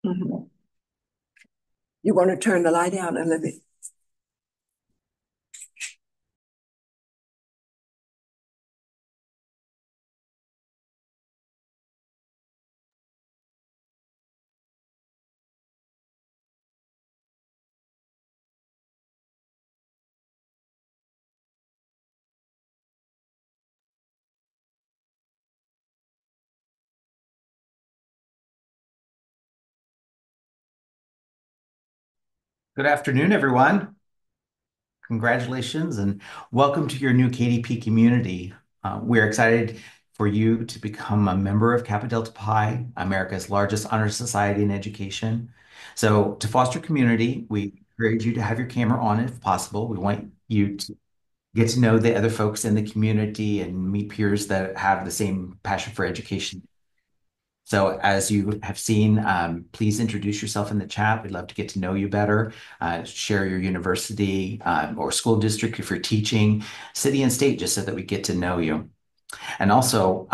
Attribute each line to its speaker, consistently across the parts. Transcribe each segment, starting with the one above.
Speaker 1: Mhm. You want to turn the light out a little bit?
Speaker 2: Good afternoon, everyone. Congratulations and welcome to your new KDP community. We're excited for you to become a member of Kappa Delta Pi, America's largest honor society in education. So, to foster community, we encourage you to have your camera on if possible. We want you to get to know the other folks in the community and meet peers that have the same passion for education. So, as you have seen, please introduce yourself in the chat. We'd love to get to know you better. Share your university or school district if you're teaching, city and state, just so that we get to know you. And also,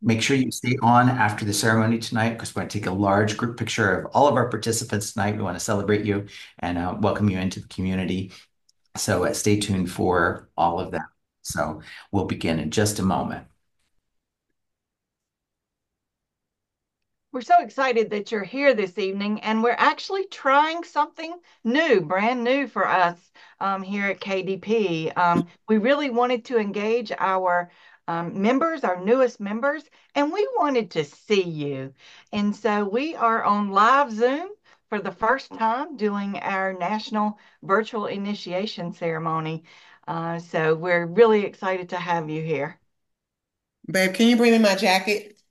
Speaker 2: make sure you stay on after the ceremony tonight because we're going to take a large group picture of all of our participants tonight. We want to celebrate you and welcome you into the community. So, stay tuned for all of that. So, we'll begin in just a moment.
Speaker 3: We're so excited that you're here this evening, and we're actually trying something new, brand new for us here at KDP. We really wanted to engage our members, our newest members, and we wanted to see you. And so we are on live Zoom for the first time doing our national virtual initiation ceremony. So we're really excited to have you here.
Speaker 4: Babe, can you bring me my jacket,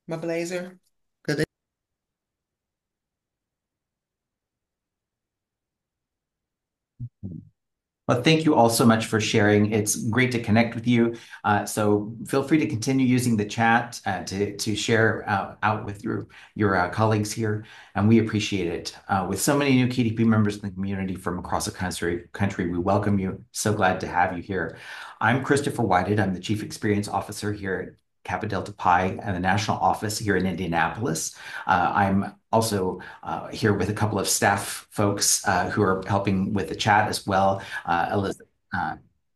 Speaker 4: my blazer? Good.
Speaker 2: Well, thank you all so much for sharing. It's great to connect with you. So feel free to continue using the chat to share out with your colleagues here, and we appreciate it. With so many new KDP members in the community from across the country, we welcome you. So glad to have you here. I'm Christopher Whited. I'm the Chief Experience Officer here at Kappa Delta Pi and the national office here in Indianapolis. I'm also here with a couple of staff folks who are helping with the chat as well. Elizabeth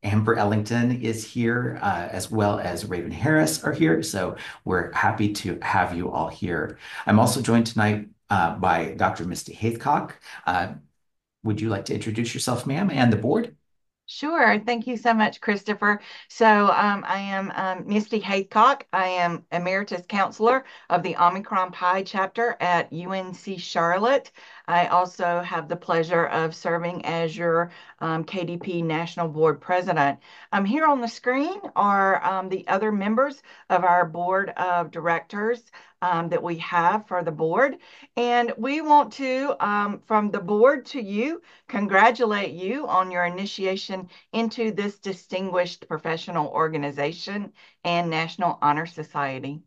Speaker 2: Amber Ellington is here, as well as Raven Harris are here. So we're happy to have you all here. I'm also joined tonight by Dr. Misty Haythcock. Would you like to introduce yourself, ma'am, and the board?
Speaker 3: Sure. Thank you so much, Christopher. So I am Misty Haycock. I am Emeritus Counselor of the Omicron Pi chapter at UNC Charlotte. I also have the pleasure of serving as your KDP National Board President. Here on the screen are the other members of our Board of Directors that we have for the board. And we want to, from the board to you, congratulate you on your initiation into this distinguished professional organization and National Honor Society.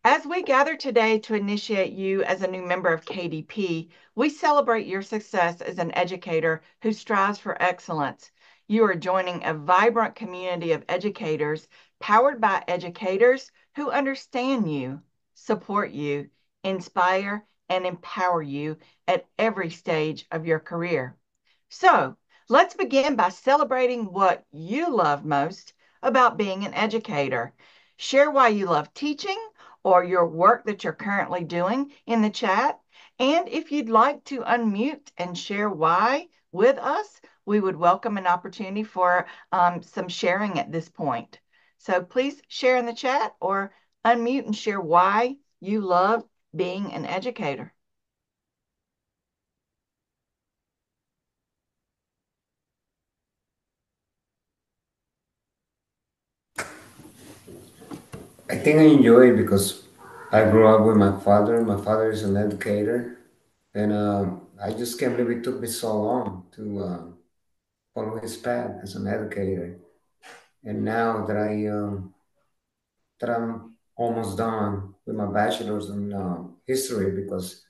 Speaker 3: As we gather today to initiate you as a new member of KDP, we celebrate your success as an educator who strives for excellence. You are joining a vibrant community of educators powered by educators who understand you, support you, inspire, and empower you at every stage of your career. So, let's begin by celebrating what you love most about being an educator. Share why you love teaching or your work that you're currently doing in the chat. And if you'd like to unmute and share why with us, we would welcome an opportunity for some sharing at this point. So please share in the chat or unmute and share why you love being an educator.
Speaker 5: I think I enjoy it because I grew up with my father. My father is an educator, and I just can't believe it took me so long to follow his path as an educator. And now that I'm almost done with my bachelor's in history, because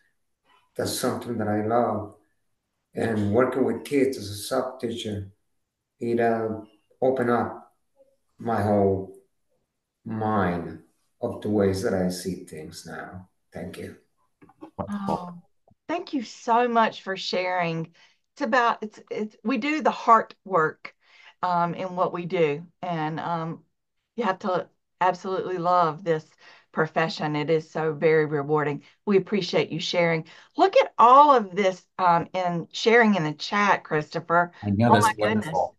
Speaker 5: that's something that I love, and working with kids as a sub teacher, it opened up my whole mind. of the ways that I see things now. Thank you.
Speaker 2: Wonderful.
Speaker 3: Oh, thank you so much for sharing. It's we do the heart work in what we do, and you have to absolutely love this profession. It is so very rewarding. We appreciate you sharing. Look at all of this and sharing in the chat, Christopher.
Speaker 2: I know
Speaker 3: Oh
Speaker 2: that's
Speaker 3: my goodness.
Speaker 2: wonderful.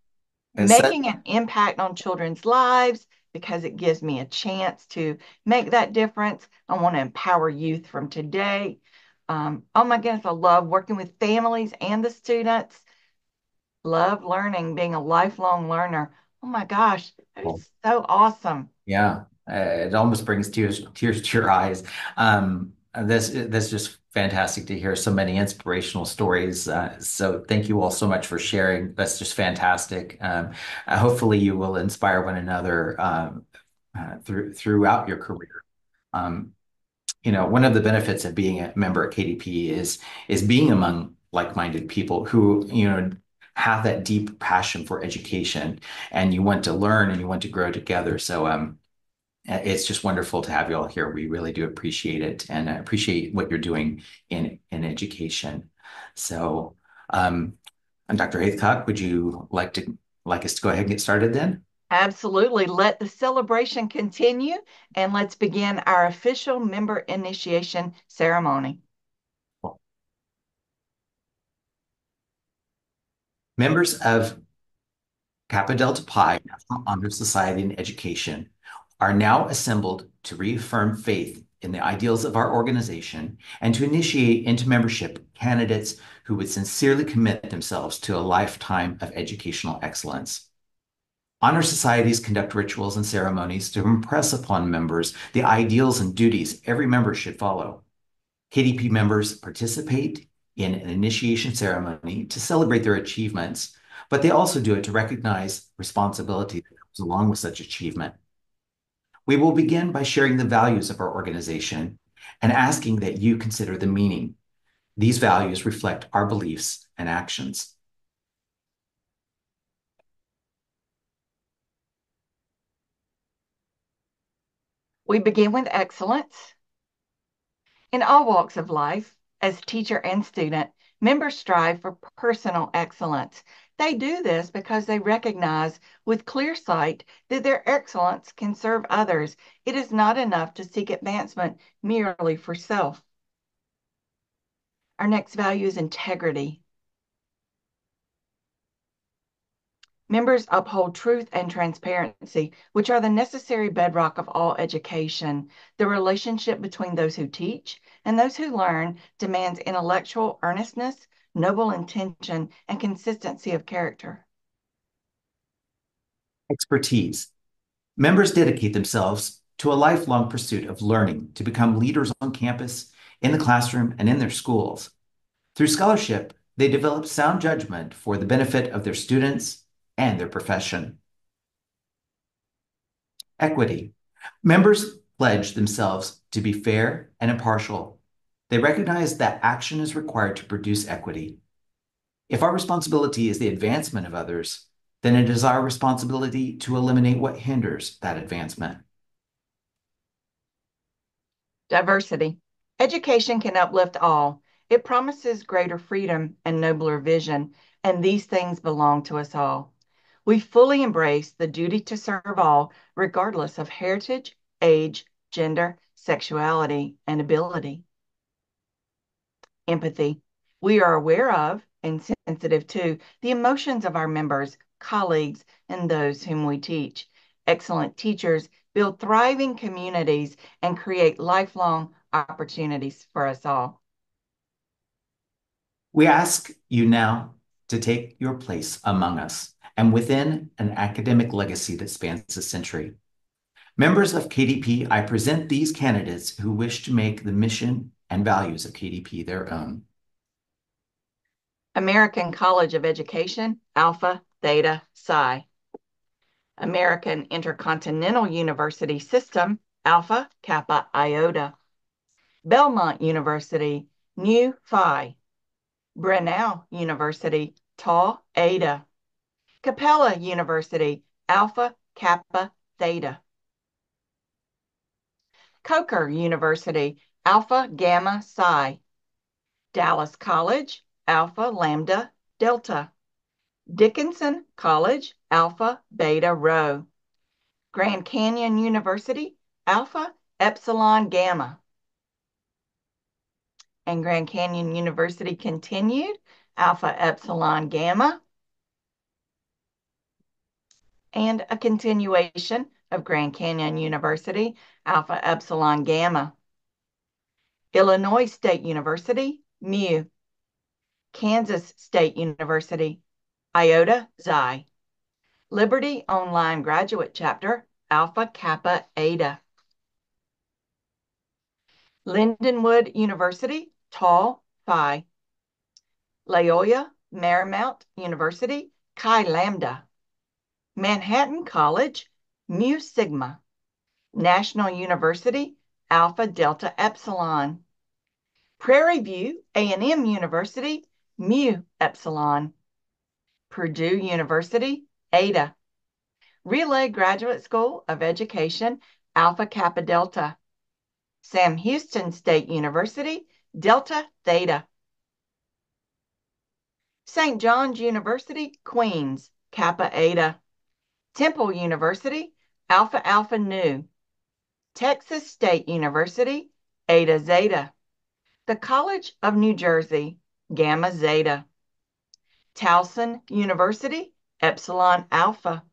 Speaker 2: It's such,
Speaker 3: Making an impact on children's lives because it gives me a chance to make that difference. I want to empower youth from today. Oh my goodness, I love working with families and the students. Love learning, being a lifelong learner. Oh my gosh, that is so awesome.
Speaker 2: yeah, it almost brings tears to your eyes. This is just fantastic to hear so many inspirational stories. So thank you all so much for sharing. That's just fantastic. Hopefully you will inspire one another throughout your career. Um, one of the benefits of being a member at KDP is being among like-minded people who, have that deep passion for education, and you want to learn and you want to grow together. So it's just wonderful to have you all here. We really do appreciate it, and I appreciate what you're doing in education. So, and Dr. Haythcock, would you like us to go ahead and get started then?
Speaker 3: Absolutely. Let the celebration continue and let's begin our official member initiation ceremony.
Speaker 2: Members of Kappa Delta Pi National Honor Society in Education are now assembled to reaffirm faith in the ideals of our organization and to initiate into membership candidates who would sincerely commit themselves to a lifetime of educational excellence. Honor societies conduct rituals and ceremonies to impress upon members the ideals and duties every member should follow. KDP members participate in an initiation ceremony to celebrate their achievements, but they also do it to recognize responsibility that comes along with such achievement. We will begin by sharing the values of our organization and asking that you consider the meaning. These values reflect our beliefs and actions.
Speaker 3: We begin with excellence. In all walks of life, as teacher and student, members strive for personal excellence. They do this because they recognize with clear sight that their excellence can serve others. It is not enough to seek advancement merely for self. Our next value is integrity. Members uphold truth and transparency, which are the necessary bedrock of all education. The relationship between those who teach and those who learn demands intellectual earnestness, noble intention, and consistency of character.
Speaker 2: Expertise. Members dedicate themselves to a lifelong pursuit of learning to become leaders on campus, in the classroom, and in their schools. Through scholarship, they develop sound judgment for the benefit of their students and their profession. Equity. Members pledge themselves to be fair and impartial. They recognize that action is required to produce equity. If our responsibility is the advancement of others, then it is our responsibility to eliminate what hinders that advancement.
Speaker 3: Diversity. Education can uplift all. It promises greater freedom and nobler vision, and these things belong to us all. We fully embrace the duty to serve all, regardless of heritage, age, gender, sexuality, and ability. Empathy. We are aware of and sensitive to the emotions of our members, colleagues, and those whom we teach. Excellent teachers build thriving communities and create lifelong opportunities for us all.
Speaker 2: We ask you now to take your place among us and within an academic legacy that spans a century. Members of KDP, I present these candidates who wish to make the mission and values of KDP their own.
Speaker 3: American College of Education, Alpha Theta Psi. American Intercontinental University System, Alpha Kappa Iota. Belmont University, Nu Phi. Brunel University, Tau Eta. Capella University, Alpha Kappa Theta. Coker University, Alpha Gamma Psi. Dallas College, Alpha Lambda Delta. Dickinson College, Alpha Beta Rho. Grand Canyon University, Alpha Epsilon Gamma. And Grand Canyon University continued, Alpha Epsilon Gamma. And a continuation of Grand Canyon University, Alpha Epsilon Gamma. Illinois State University, Mu. Kansas State University, Iota Xi. Liberty Online Graduate Chapter, Alpha Kappa Eta. Lindenwood University, Tau Phi. Loyola Marymount University, Chi Lambda. Manhattan College, Mu Sigma. National University, Alpha Delta Epsilon. Prairie View A&M University, Mu Epsilon. Purdue University, Eta. Relay Graduate School of Education, Alpha Kappa Delta. Sam Houston State University, Delta Theta. St. John's University, Queens, Kappa Eta. Temple University, Alpha Alpha Nu. Texas State University, Eta Zeta. The College of New Jersey, Gamma Zeta. Towson University, Epsilon Alpha.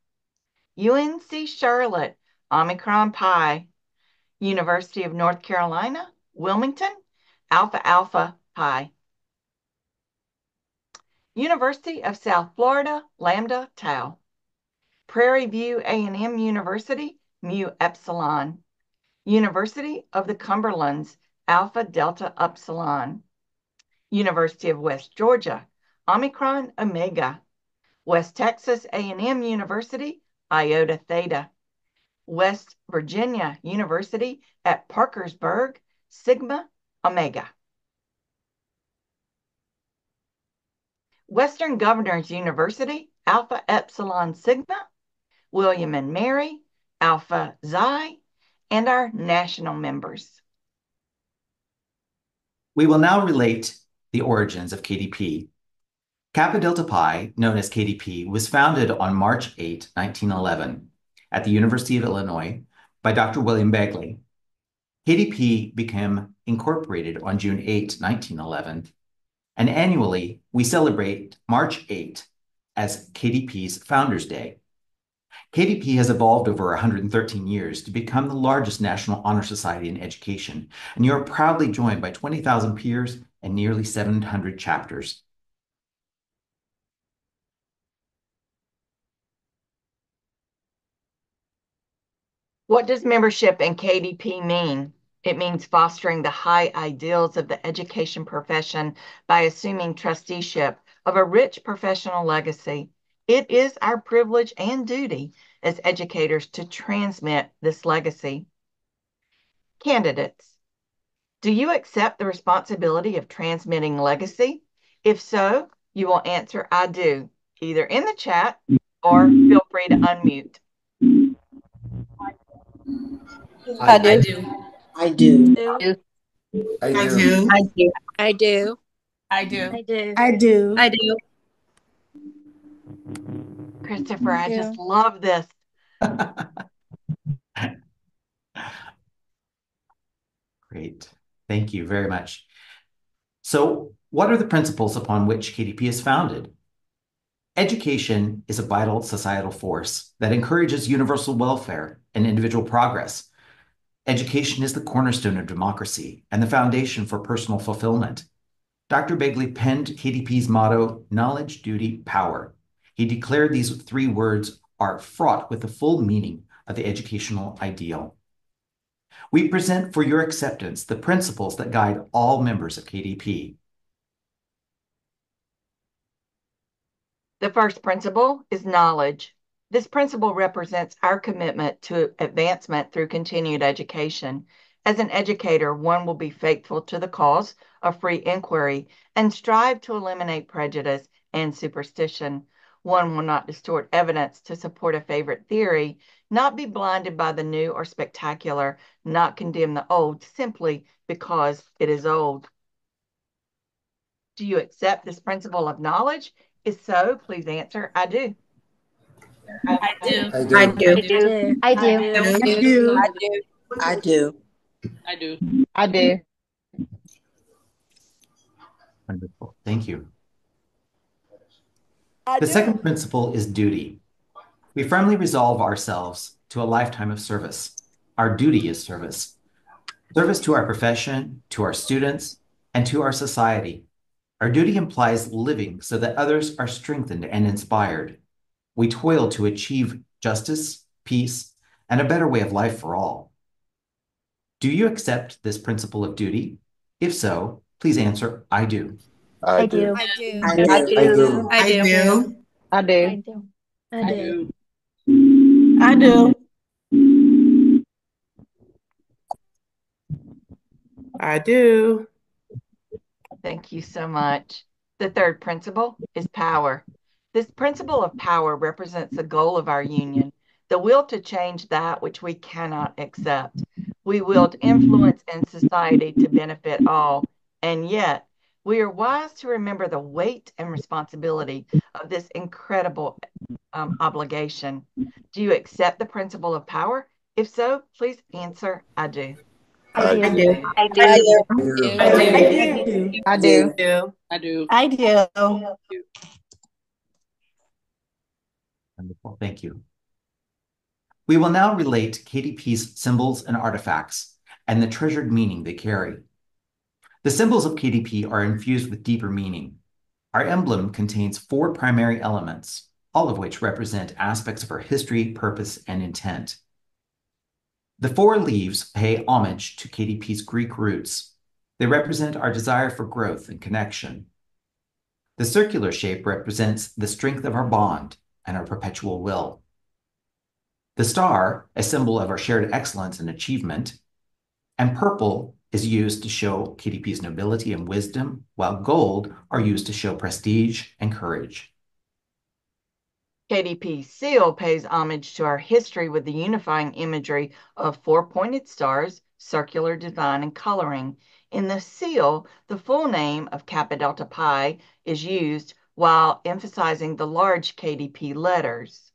Speaker 3: UNC Charlotte, Omicron Pi. University of North Carolina, Wilmington, Alpha Alpha Pi. University of South Florida, Lambda Tau. Prairie View A&M University, Mu Epsilon. University of the Cumberlands, Alpha Delta Upsilon. University of West Georgia, Omicron Omega. West Texas A&M University, Iota Theta. West Virginia University at Parkersburg, Sigma Omega. Western Governors University, Alpha Epsilon Sigma. William and Mary, Alpha Xi, and our national members.
Speaker 2: We will now relate the origins of KDP. Kappa Delta Pi, known as KDP, was founded on March 8, 1911, at the University of Illinois by Dr. William Begley. KDP became incorporated on June 8, 1911, and annually we celebrate March 8 as KDP's Founders Day. KDP has evolved over 113 years to become the largest national honor society in education, and you are proudly joined by 20,000 peers and nearly 700 chapters.
Speaker 3: What does membership in KDP mean? It means fostering the high ideals of the education profession by assuming trusteeship of a rich professional legacy. It is our privilege and duty as educators to transmit this legacy. Candidates, do you accept the responsibility of transmitting legacy? If so, you will answer I do, either in the chat or feel free to unmute.
Speaker 1: I do. I do.
Speaker 5: I
Speaker 4: I
Speaker 5: do.
Speaker 4: do.
Speaker 6: I do.
Speaker 7: I do.
Speaker 6: I do.
Speaker 7: I do.
Speaker 6: I do.
Speaker 7: I do.
Speaker 3: Christopher, I
Speaker 7: Yeah.
Speaker 3: just love this.
Speaker 2: Great. Thank you very much. So, what are the principles upon which KDP is founded? Education is a vital societal force that encourages universal welfare and individual progress. Education is the cornerstone of democracy and the foundation for personal fulfillment. Dr. Begley penned KDP's motto, knowledge, duty, power. He declared these three words are fraught with the full meaning of the educational ideal. We present for your acceptance the principles that guide all members of KDP.
Speaker 3: The first principle is knowledge. This principle represents our commitment to advancement through continued education. As an educator, one will be faithful to the cause of free inquiry and strive to eliminate prejudice and superstition. One will not distort evidence to support a favorite theory, not be blinded by the new or spectacular, not condemn the old simply because it is old. Do you accept this principle of knowledge? If so, please answer, I do.
Speaker 6: I do.
Speaker 5: I do.
Speaker 4: I do.
Speaker 6: do.
Speaker 7: I do.
Speaker 4: I do.
Speaker 1: I do.
Speaker 6: I do.
Speaker 7: I do.
Speaker 2: Wonderful. Thank you.
Speaker 3: I
Speaker 2: The
Speaker 3: do.
Speaker 2: second principle is duty. We firmly resolve ourselves to a lifetime of service. Our duty is service. Service to our profession, to our students, and to our society. Our duty implies living so that others are strengthened and inspired. We toil to achieve justice, peace, and a better way of life for all. Do you accept this principle of duty? If so, please answer, I do.
Speaker 7: I do.
Speaker 6: I do.
Speaker 1: I
Speaker 5: I
Speaker 1: do.
Speaker 5: do.
Speaker 6: I do.
Speaker 4: do.
Speaker 7: I
Speaker 6: I
Speaker 7: do.
Speaker 6: do.
Speaker 7: I do.
Speaker 6: I do.
Speaker 4: I do.
Speaker 3: Thank you so much. The third principle is power. This principle of power represents the goal of our union, the will to change that which we cannot accept. We wield influence in society to benefit all, and yet we are wise to remember the weight and responsibility of this incredible obligation. Do you accept the principle of power? If so, please answer, I do.
Speaker 7: I
Speaker 4: I
Speaker 7: do.
Speaker 4: do.
Speaker 6: I do.
Speaker 5: I do.
Speaker 6: I do.
Speaker 4: I do.
Speaker 7: I do.
Speaker 6: I do.
Speaker 4: I do.
Speaker 2: Wonderful. Thank you. We will now relate KDP's symbols and artifacts and the treasured meaning they carry. The symbols of KDP are infused with deeper meaning. Our emblem contains 4 primary elements, all of which represent aspects of our history, purpose, and intent. The 4 leaves pay homage to KDP's Greek roots. They represent our desire for growth and connection. The circular shape represents the strength of our bond and our perpetual will. The star, a symbol of our shared excellence and achievement, and purple is used to show KDP's nobility and wisdom, while gold are used to show prestige and courage.
Speaker 3: KDP seal pays homage to our history with the unifying imagery of 4 pointed stars, circular design, and coloring. In the seal, the full name of Kappa Delta Pi is used while emphasizing the large KDP letters.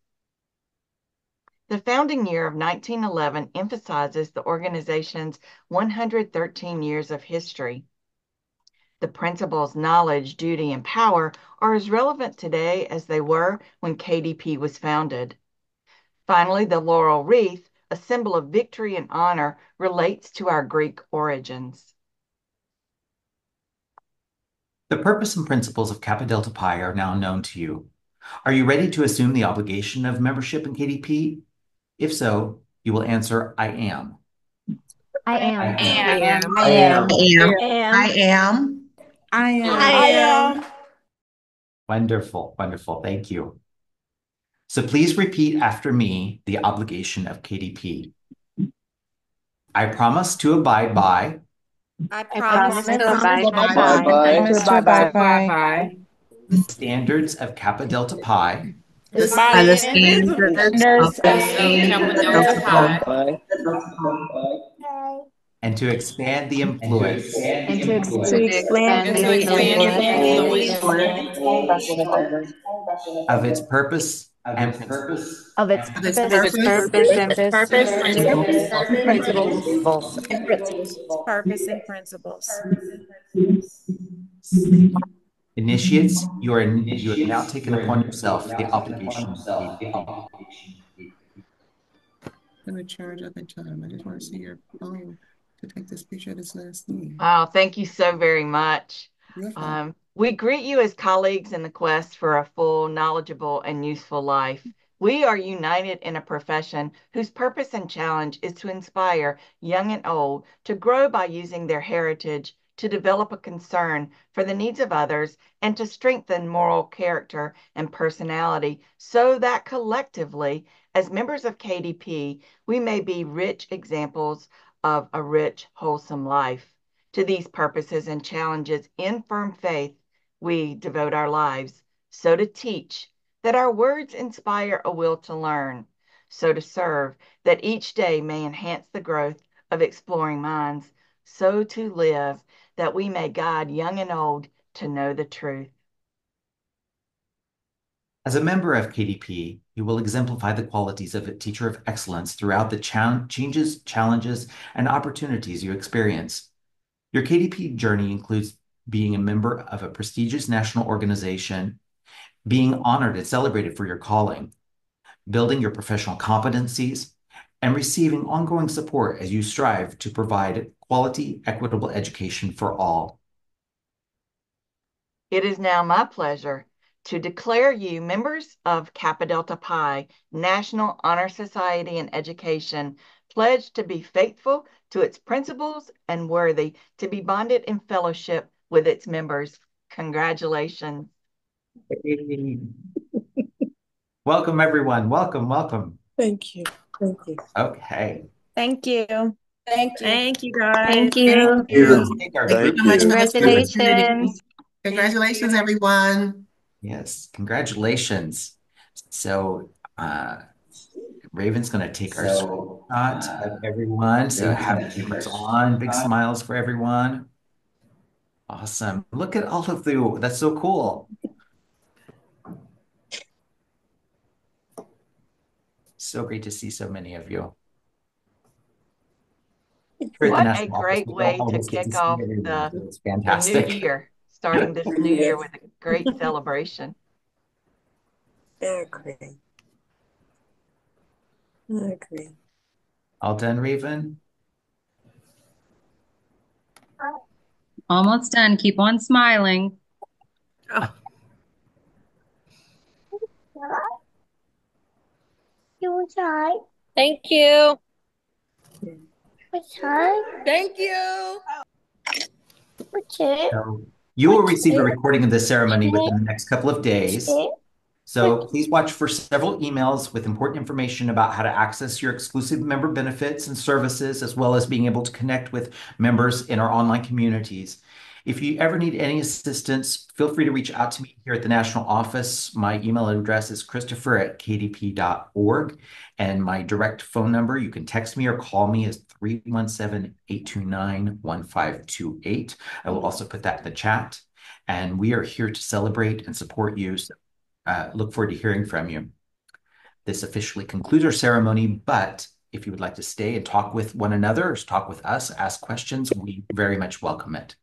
Speaker 3: The founding year of 1911 emphasizes the organization's 113 years of history. The principles knowledge, duty, and power are as relevant today as they were when KDP was founded. Finally, the laurel wreath, a symbol of victory and honor, relates to our Greek origins.
Speaker 2: The purpose and principles of Kappa Delta Pi are now known to you. Are you ready to assume the obligation of membership in KDP? If so, you will answer, I am.
Speaker 7: I am.
Speaker 6: And
Speaker 4: I am. I am.
Speaker 6: I am.
Speaker 2: Wonderful, wonderful. Thank you. So please repeat after me the obligation of KDP. I promise to abide by
Speaker 6: I
Speaker 7: promise
Speaker 6: promise
Speaker 7: to abide
Speaker 6: abide
Speaker 7: by
Speaker 6: by
Speaker 2: the standards of Kappa Delta Pi
Speaker 7: the
Speaker 6: by the
Speaker 7: standards
Speaker 6: standards of Kappa Delta Pi
Speaker 2: and to expand the influence
Speaker 7: and to
Speaker 6: to
Speaker 7: expand
Speaker 6: and to
Speaker 7: the
Speaker 6: expand the
Speaker 7: influence
Speaker 6: influence
Speaker 2: of its purpose and principles.
Speaker 7: of its
Speaker 4: Of its
Speaker 6: of
Speaker 7: purpose
Speaker 6: its
Speaker 4: purpose.
Speaker 6: purpose and principles.
Speaker 8: Purpose and principles.
Speaker 2: Initiates, you have now taken upon yourself the obligation of KDP.
Speaker 4: I'm gonna charge up in time. I just want to see your phone to take this picture of this last thing.
Speaker 3: Oh, thank you so very much.
Speaker 4: You're fine.
Speaker 3: We greet you as colleagues in the quest for a full, knowledgeable, and useful life. We are united in a profession whose purpose and challenge is to inspire young and old to grow by using their heritage, to develop a concern for the needs of others, and to strengthen moral character and personality so that collectively, as members of KDP, we may be rich examples of a rich, wholesome life. To these purposes and challenges in firm faith, we devote our lives, so to teach that our words inspire a will to learn, so to serve, that each day may enhance the growth of exploring minds, so to live, that we may guide young and old to know the truth.
Speaker 2: As a member of KDP, you will exemplify the qualities of a teacher of excellence throughout the changes, challenges, and opportunities you experience. Your KDP journey includes being a member of a prestigious national organization, being honored and celebrated for your calling, building your professional competencies, and receiving ongoing support as you strive to provide quality, equitable education for all.
Speaker 3: It is now my pleasure to declare you members of Kappa Delta Pi National Honor Society in Education, pledged to be faithful to its principles and worthy to be bonded in fellowship with its members. Congratulations.
Speaker 2: Welcome, everyone. Welcome, welcome.
Speaker 1: Thank you. Thank you.
Speaker 2: Okay.
Speaker 8: Thank you.
Speaker 6: Thank you.
Speaker 8: Thank you, guys.
Speaker 7: Thank you.
Speaker 2: Let's take our
Speaker 4: Thank you
Speaker 2: group.
Speaker 4: so much for this opportunity.
Speaker 7: Congratulations.
Speaker 4: Congratulations, everyone.
Speaker 2: Yes, congratulations. So, Raven's going to take our screenshot of everyone. So, happy cameras on, big smiles for everyone. Awesome. Look at all of you. That's so cool. So great to see so many of you. Here at the
Speaker 3: What a
Speaker 2: National Office,
Speaker 3: great
Speaker 2: we don't
Speaker 3: way to
Speaker 2: always get to
Speaker 3: kick
Speaker 2: see
Speaker 3: off
Speaker 2: everyone, so it's
Speaker 3: the new
Speaker 2: fantastic.
Speaker 3: year, starting this new year with a great celebration.
Speaker 1: I agree. I agree.
Speaker 2: All done, Raven?
Speaker 6: Almost done. Keep on smiling.
Speaker 9: Thank you.
Speaker 8: Thank you.
Speaker 2: So you will receive a recording of this ceremony within the next couple of days. So please watch for several emails with important information about how to access your exclusive member benefits and services, as well as being able to connect with members in our online communities. If you ever need any assistance, feel free to reach out to me here at the National Office. My email address is christopher@kdp.org, and my direct phone number, you can text me or call me, is 317-829-1528. I will also put that in the chat. And we are here to celebrate and support you. So look forward to hearing from you. This officially concludes our ceremony, but if you would like to stay and talk with one another, or talk with us, ask questions, we very much welcome it.